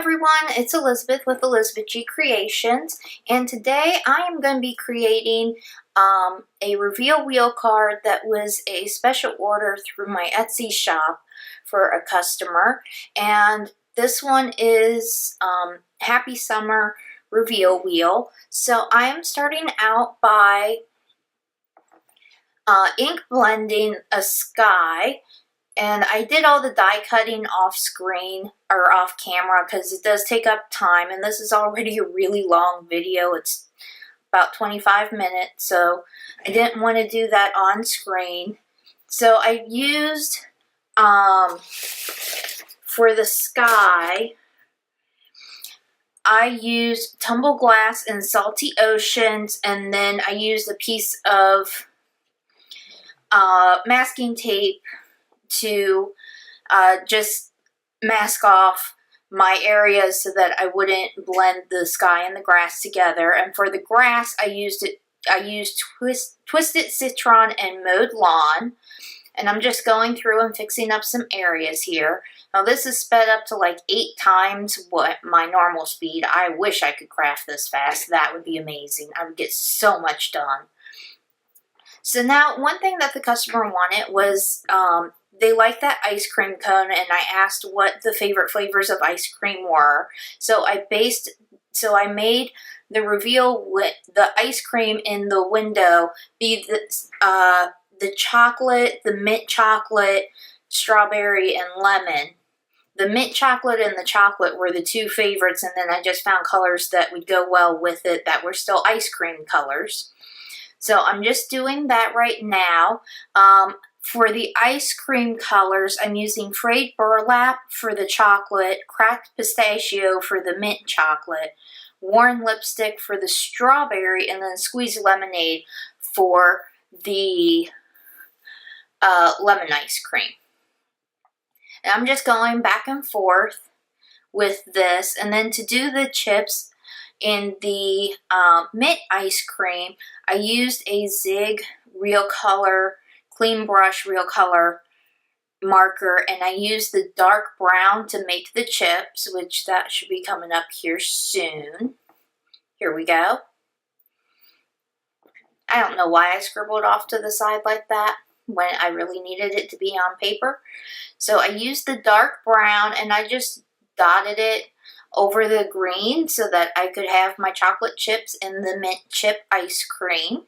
everyone, it's Elizabeth with Elizabeth G Creations, and today I am going to be creating a reveal wheel card that was a special order through my Etsy shop for a customer, and this one is Happy Summer reveal wheel. So I am starting out by ink blending a sky. And I did all the die cutting off screen or off camera because it does take up time, and this is already a really long video. It's about 25 minutes, so I didn't want to do that on screen. So I used, for the sky, I used Tumble Glass and Salty Oceans, and then I used a piece of masking tape to just mask off my areas so that I wouldn't blend the sky and the grass together. And for the grass, I used Twisted Citron and Mowed Lawn. And I'm just going through and fixing up some areas here. Now this is sped up to like 8 times what my normal speed. I wish I could craft this fast. That would be amazing. I would get so much done. So now one thing that the customer wanted was they liked that ice cream cone, and I asked what the favorite flavors of ice cream were. So I made the reveal with the ice cream in the window be the chocolate, the mint chocolate, strawberry, and lemon. The mint chocolate and the chocolate were the 2 favorites, and then I just found colors that would go well with it that were still ice cream colors. So I'm just doing that right now. For the ice cream colors, I'm using frayed burlap for the chocolate, cracked pistachio for the mint chocolate, worn lipstick for the strawberry, and then squeezed lemonade for the lemon ice cream. And I'm just going back and forth with this. And then to do the chips in the mint ice cream, I used a Zig Real Color Clean Brush Real Color marker, and I used the dark brown to make the chips, which that should be coming up here soon. Here we go. I don't know why I scribbled off to the side like that when I really needed it to be on paper. So I used the dark brown and I just dotted it over the green so that I could have my chocolate chips in the mint chip ice cream.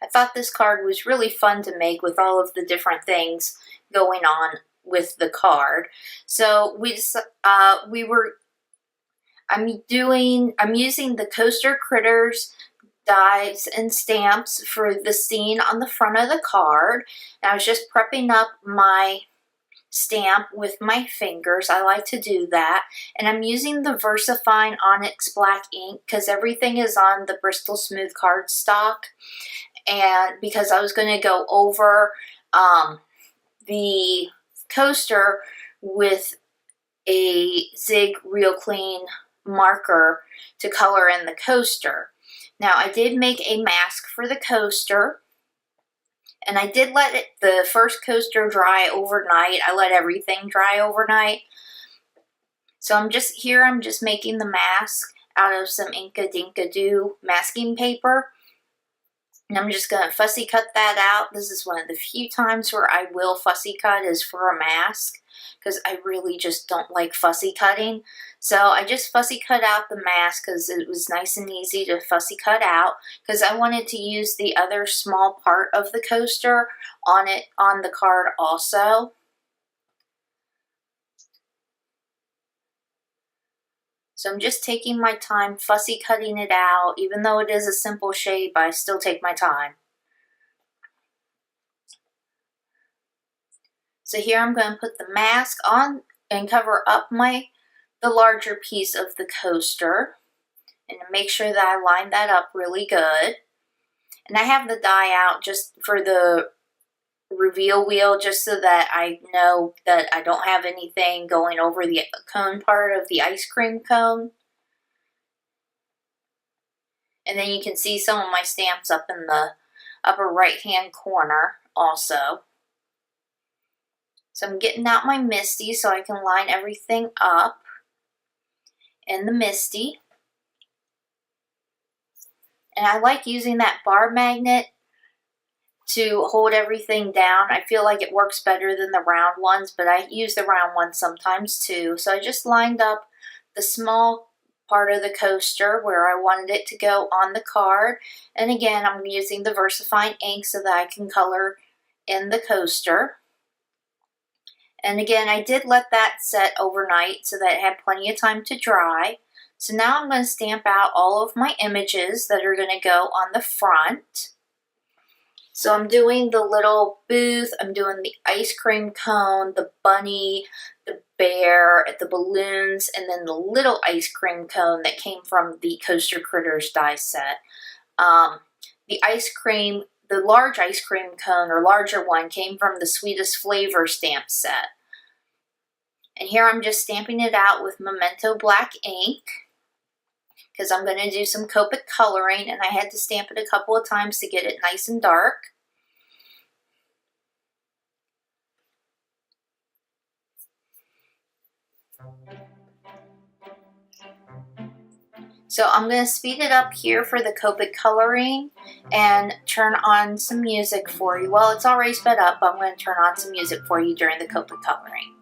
I thought this card was really fun to make with all of the different things going on with the card. So I'm using the Coaster Critters dies and stamps for the scene on the front of the card. And I was just prepping up my stamp with my fingers. I like to do that. And I'm using the VersaFine Onyx Black ink because everything is on the Bristol Smooth cardstock. And because I was going to go over the coaster with a Zig Real Clean marker to color in the coaster. Now I did make a mask for the coaster, and I did let the first coaster dry overnight. I let everything dry overnight. So I'm just making the mask out of some Inka Dinka Doo masking paper. And I'm just going to fussy cut that out. This is one of the few times where I will fussy cut is for a mask, because I really just don't like fussy cutting. So I just fussy cut out the mask because it was nice and easy to fussy cut out, because I wanted to use the other small part of the coaster on the card also. So I'm just taking my time fussy cutting it out. Even though it is a simple shape, I still take my time. So here I'm going to put the mask on and cover up the larger piece of the coaster, and make sure that I line that up really good. And I have the die out just for the reveal wheel, just so that I know that I don't have anything going over the cone part of the ice cream cone. And then you can see some of my stamps up in the upper right hand corner also. So I'm getting out my Misty so I can line everything up in the Misty. And I like using that bar magnet to hold everything down. I feel like it works better than the round ones, but I use the round ones sometimes too. So I just lined up the small part of the coaster where I wanted it to go on the card. And again, I'm using the VersaFine ink so that I can color in the coaster. And again, I did let that set overnight so that it had plenty of time to dry. So now I'm going to stamp out all of my images that are going to go on the front. So I'm doing the little booth, I'm doing the ice cream cone, the bunny, the bear, the balloons, and then the little ice cream cone that came from the Coaster Critters die set. The large ice cream cone, or larger one, came from the Sweetest Flavor stamp set. And here I'm just stamping it out with Memento black ink, because I'm going to do some Copic coloring, and I had to stamp it a couple of times to get it nice and dark. So I'm going to speed it up here for the Copic coloring and turn on some music for you. Well, it's already sped up, but I'm going to turn on some music for you during the Copic coloring.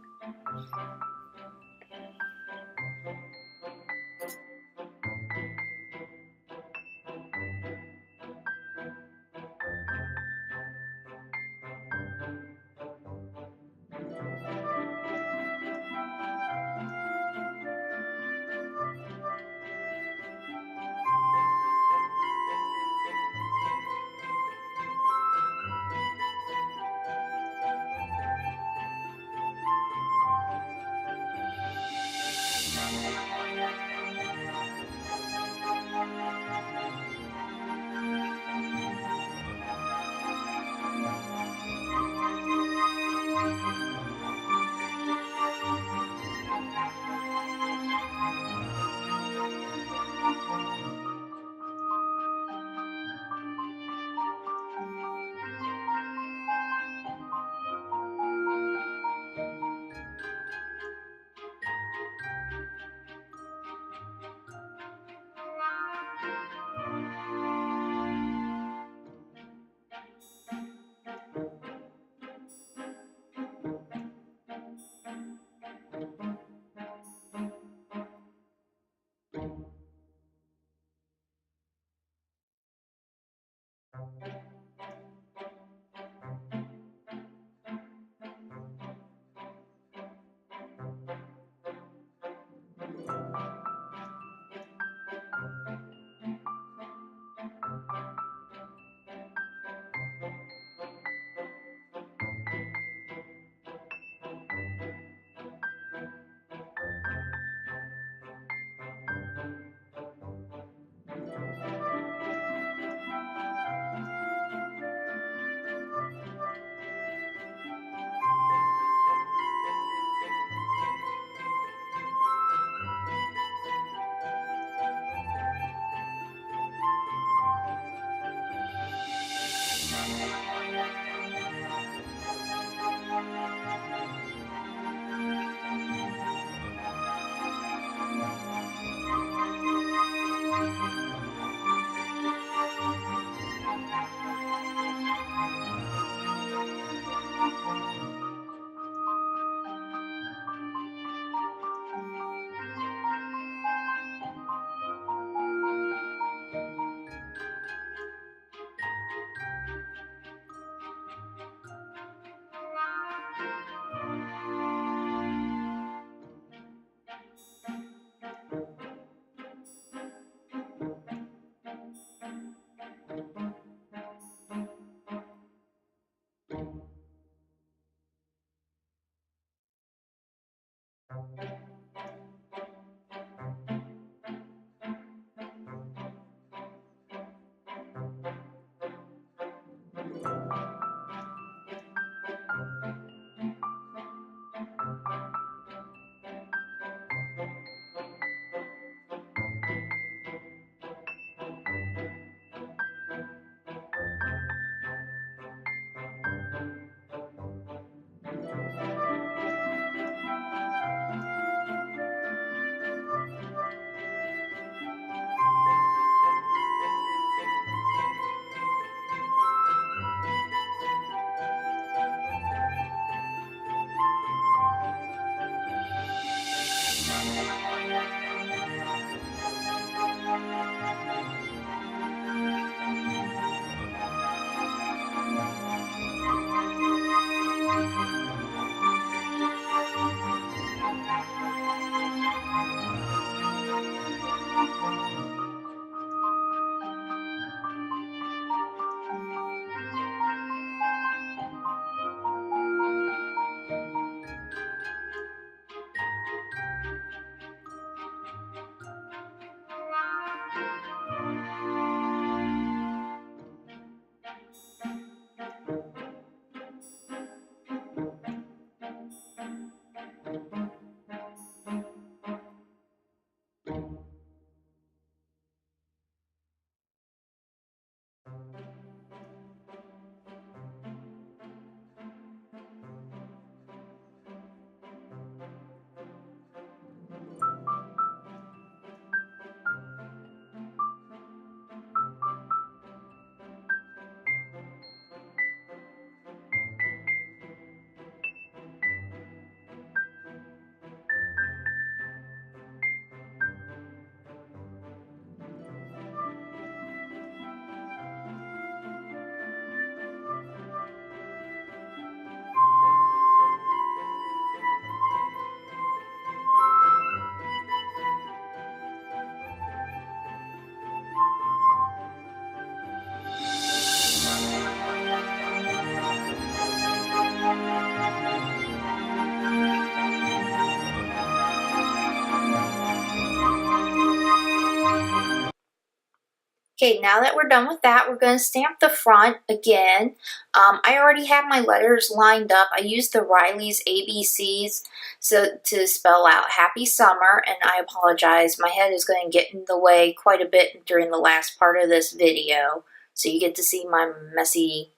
Okay, now that we're done with that, we're going to stamp the front again. I already have my letters lined up. I used the Riley's ABCs to spell out Happy Summer, and I apologize. My head is going to get in the way quite a bit during the last part of this video, so you get to see my messy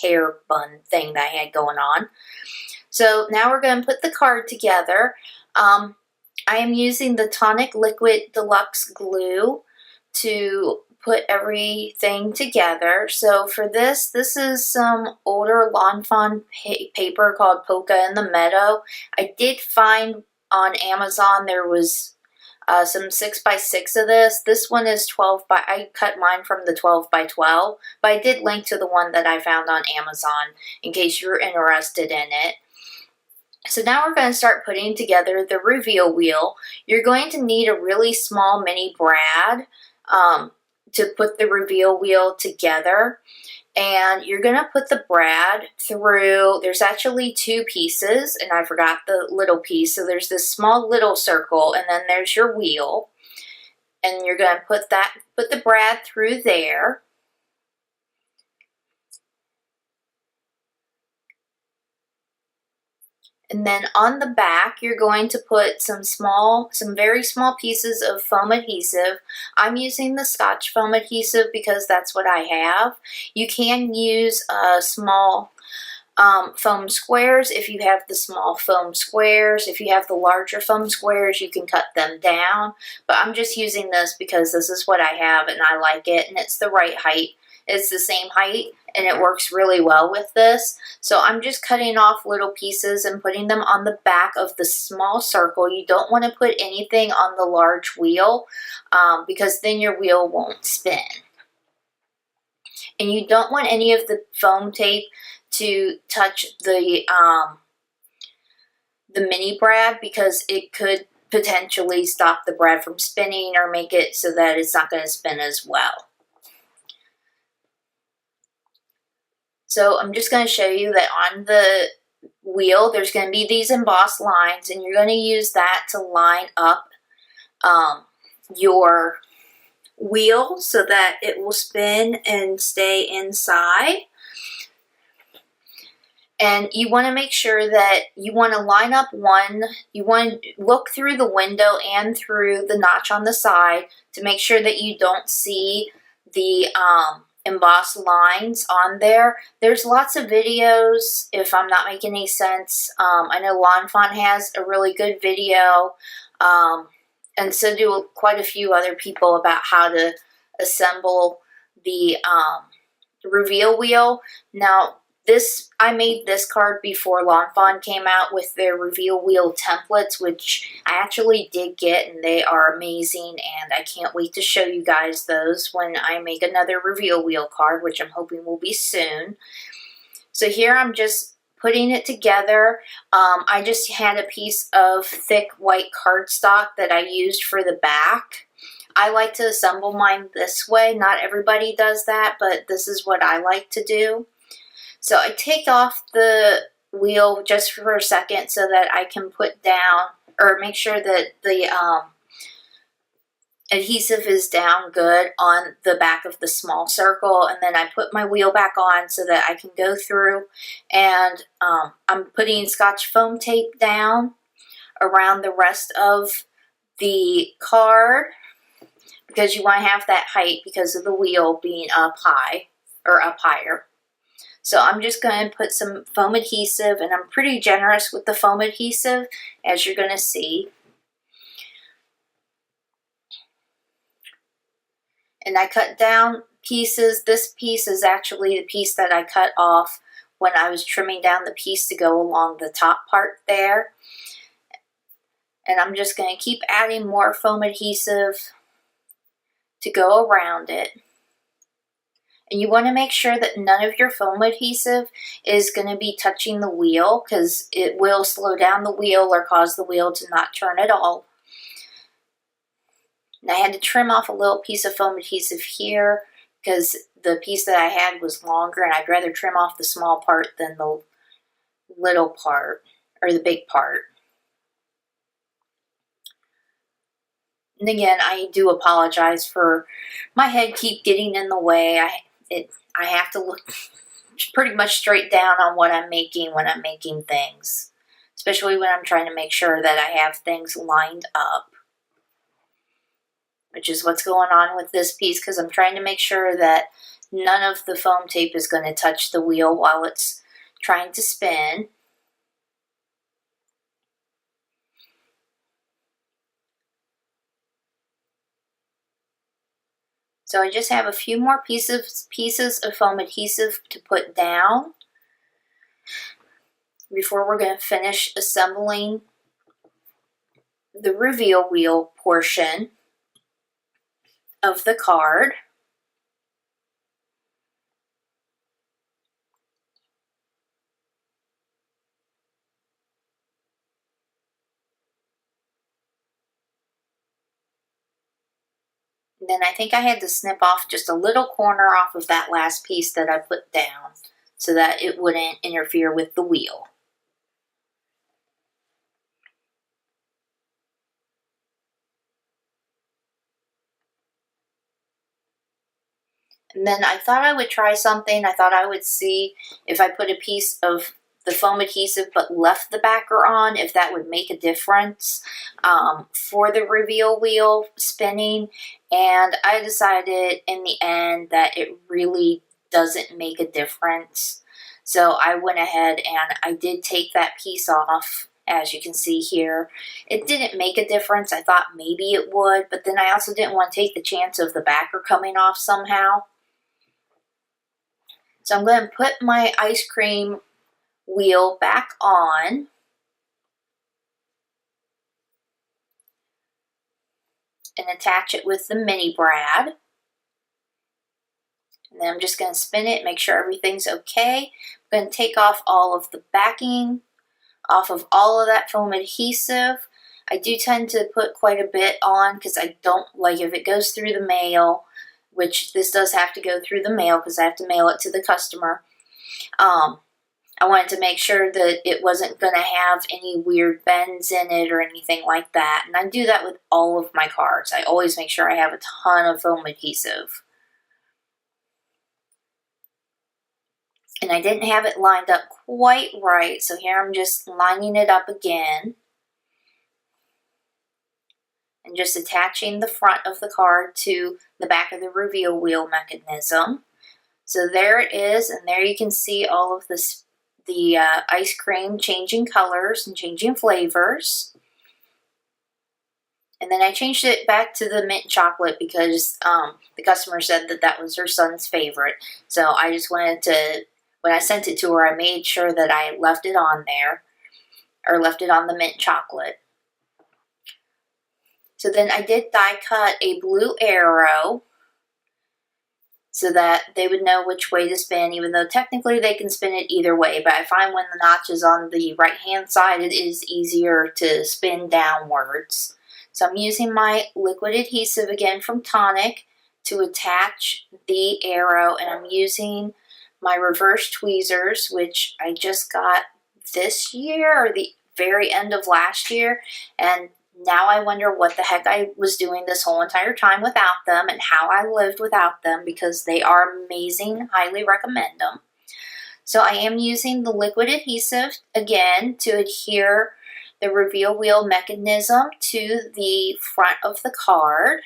hair bun thing that I had going on. So now we're going to put the card together. I am using the Tonic Liquid Deluxe Glue to put everything together. So for this is some older Lawn Fawn paper called Polka in the Meadow. I did find on Amazon there was some 6x6 of this. This one is 12 by, I cut mine from the 12 by 12, but I did link to the one that I found on Amazon in case you're interested in it. So now we're going to start putting together the reveal wheel. You're going to need a really small mini brad to put the reveal wheel together, and you're going to put the brad through, there's actually two pieces, and I forgot the little piece, so there's this small little circle, and then there's your wheel, and you're going to put the brad through there. And then on the back, you're going to put some very small pieces of foam adhesive. I'm using the Scotch foam adhesive because that's what I have. You can use small foam squares if you have the small foam squares. If you have the larger foam squares, you can cut them down. But I'm just using this because this is what I have and I like it, and it's the right height. It's the same height and it works really well with this. So I'm just cutting off little pieces and putting them on the back of the small circle. You don't want to put anything on the large wheel because then your wheel won't spin. And you don't want any of the foam tape to touch the mini brad because it could potentially stop the brad from spinning or make it so that it's not going to spin as well. So I'm just going to show you that on the wheel there's going to be these embossed lines, and you're going to use that to line up your wheel so that it will spin and stay inside. And you want to make sure that you want to line up you want to look through the window and through the notch on the side to make sure that you don't see the embossed lines on there. There's lots of videos, if I'm not making any sense. I know Lawn Fawn has a really good video, and so do quite a few other people about how to assemble the reveal wheel. Now, I made this card before Lawn Fawn came out with their reveal wheel templates, which I actually did get, and they are amazing, and I can't wait to show you guys those when I make another reveal wheel card, which I'm hoping will be soon. So here I'm just putting it together. I just had a piece of thick white cardstock that I used for the back. I like to assemble mine this way. Not everybody does that, but this is what I like to do. So I take off the wheel just for a second so that I can put down, or make sure that the adhesive is down good on the back of the small circle, and then I put my wheel back on so that I can go through, and I'm putting Scotch foam tape down around the rest of the card because you want to have that height because of the wheel being up high or up higher. So I'm just going to put some foam adhesive, and I'm pretty generous with the foam adhesive, as you're going to see. And I cut down pieces. This piece is actually the piece that I cut off when I was trimming down the piece to go along the top part there. And I'm just going to keep adding more foam adhesive to go around it. And you want to make sure that none of your foam adhesive is going to be touching the wheel because it will slow down the wheel or cause the wheel to not turn at all. And I had to trim off a little piece of foam adhesive here because the piece that I had was longer and I'd rather trim off the small part than the little part or the big part. And again, I do apologize for my head keep getting in the way. I have to look pretty much straight down on what I'm making when I'm making things, especially when I'm trying to make sure that I have things lined up, which is what's going on with this piece, because I'm trying to make sure that none of the foam tape is going to touch the wheel while it's trying to spin. So I just have a few more pieces of foam adhesive to put down before we're going to finish assembling the reveal wheel portion of the card. Then I think I had to snip off just a little corner off of that last piece that I put down so that it wouldn't interfere with the wheel. And then I thought I would try something. I thought I would see if I put a piece of the foam adhesive but left the backer on, if that would make a difference for the reveal wheel spinning. And I decided in the end that it really doesn't make a difference. So I went ahead and I did take that piece off, as you can see here. It didn't make a difference. I thought maybe it would, but then I also didn't want to take the chance of the backer coming off somehow. So I'm going to put my ice cream wheel back on. And attach it with the mini brad. And then I'm just going to spin it, make sure everything's okay. I'm going to take off all of the backing off of all of that foam adhesive. I do tend to put quite a bit on because I don't like if it goes through the mail, which this does have to go through the mail because I have to mail it to the customer. I wanted to make sure that it wasn't going to have any weird bends in it or anything like that. And I do that with all of my cards. I always make sure I have a ton of foam adhesive. And I didn't have it lined up quite right, so here I'm just lining it up again. And just attaching the front of the card to the back of the reveal wheel mechanism. So there it is, and there you can see all of this, the ice cream changing colors and changing flavors. And then I changed it back to the mint chocolate because the customer said that that was her son's favorite. So I just wanted to, when I sent it to her, I made sure that I left it on there, or left it on the mint chocolate. So then I did die cut a blue arrow so that they would know which way to spin, even though technically they can spin it either way. But I find when the notch is on the right-hand side, it is easier to spin downwards. So I'm using my liquid adhesive again from Tonic to attach the arrow, and I'm using my reverse tweezers, which I just got this year or the very end of last year, and now I wonder what the heck I was doing this whole entire time without them and how I lived without them, because they are amazing. Highly recommend them. So I am using the liquid adhesive again to adhere the reveal wheel mechanism to the front of the card.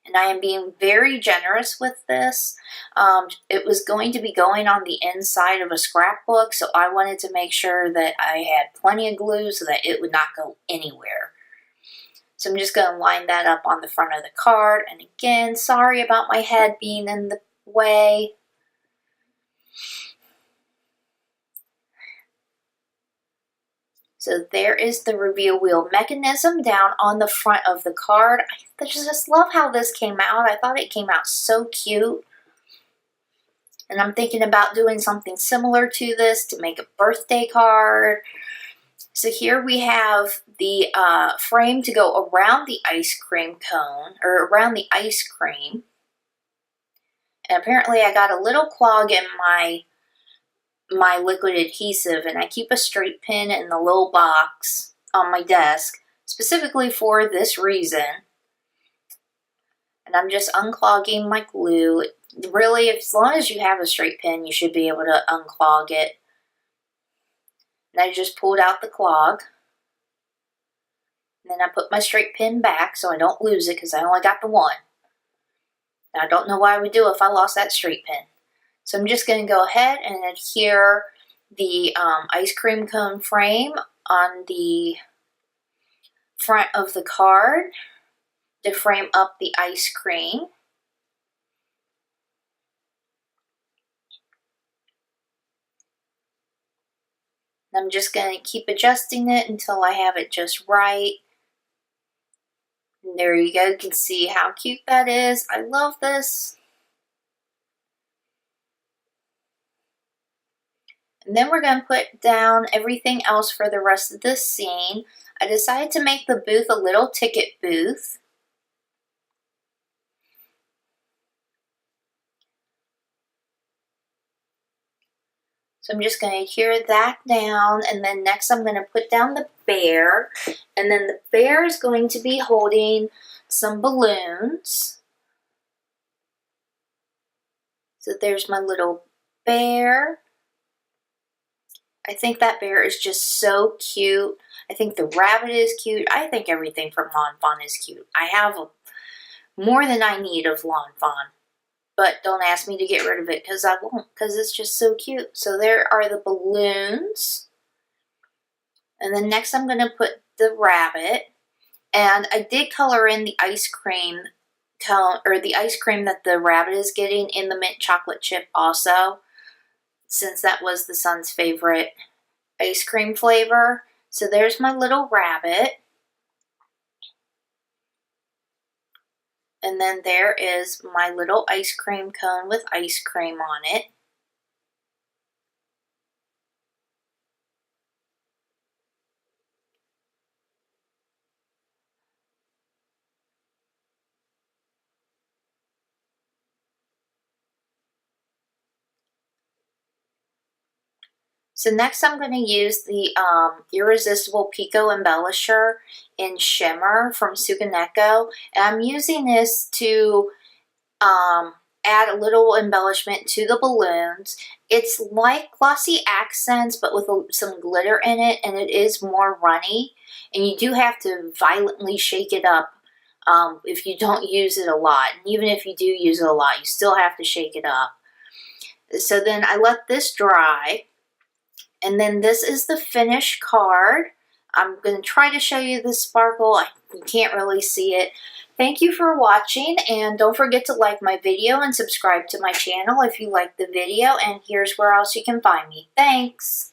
And I am being very generous with this. It was going to be going on the inside of a scrapbook, so I wanted to make sure that I had plenty of glue so that it would not go anywhere. So I'm just going to line that up on the front of the card. And again, sorry about my head being in the way. So there is the reveal wheel mechanism down on the front of the card. I just love how this came out. I thought it came out so cute. And I'm thinking about doing something similar to this to make a birthday card. So here we have the frame to go around the ice cream cone, or around the ice cream. And apparently I got a little clog in my liquid adhesive, and I keep a straight pin in the little box on my desk specifically for this reason. And I'm just unclogging my glue. Really, as long as you have a straight pin, you should be able to unclog it. And I just pulled out the clog. And then I put my straight pin back so I don't lose it because I only got the one. Now, I don't know what I would do if I lost that straight pin. So I'm just going to go ahead and adhere the ice cream cone frame on the front of the card to frame up the ice cream. I'm just going to keep adjusting it until I have it just right. And there you go. You can see how cute that is. I love this. And then we're going to put down everything else for the rest of this scene. I decided to make the booth a little ticket booth. So I'm just going to adhere that down, and then next I'm going to put down the bear, and then the bear is going to be holding some balloons. So there's my little bear. I think that bear is just so cute. I think the rabbit is cute. I think everything from Lawn Fawn is cute. I have more than I need of Lawn Fawn. But don't ask me to get rid of it because I won't, because it's just so cute. So there are the balloons. And then next I'm going to put the rabbit. And I did color in the ice cream cone, or the ice cream that the rabbit is getting, in the mint chocolate chip also, since that was the son's favorite ice cream flavor. So there's my little rabbit. And then there is my little ice cream cone with ice cream on it. So next I'm going to use the Irresistible Pico Embellisher in Shimmer from Suganeko. And I'm using this to add a little embellishment to the balloons. It's like Glossy Accents, but with some glitter in it, and it is more runny. And you do have to violently shake it up if you don't use it a lot. And even if you do use it a lot, you still have to shake it up. So then I let this dry. And then this is the finished card. I'm going to try to show you the sparkle. You can't really see it. Thank you for watching, and don't forget to like my video and subscribe to my channel if you like the video, and here's where else you can find me. Thanks!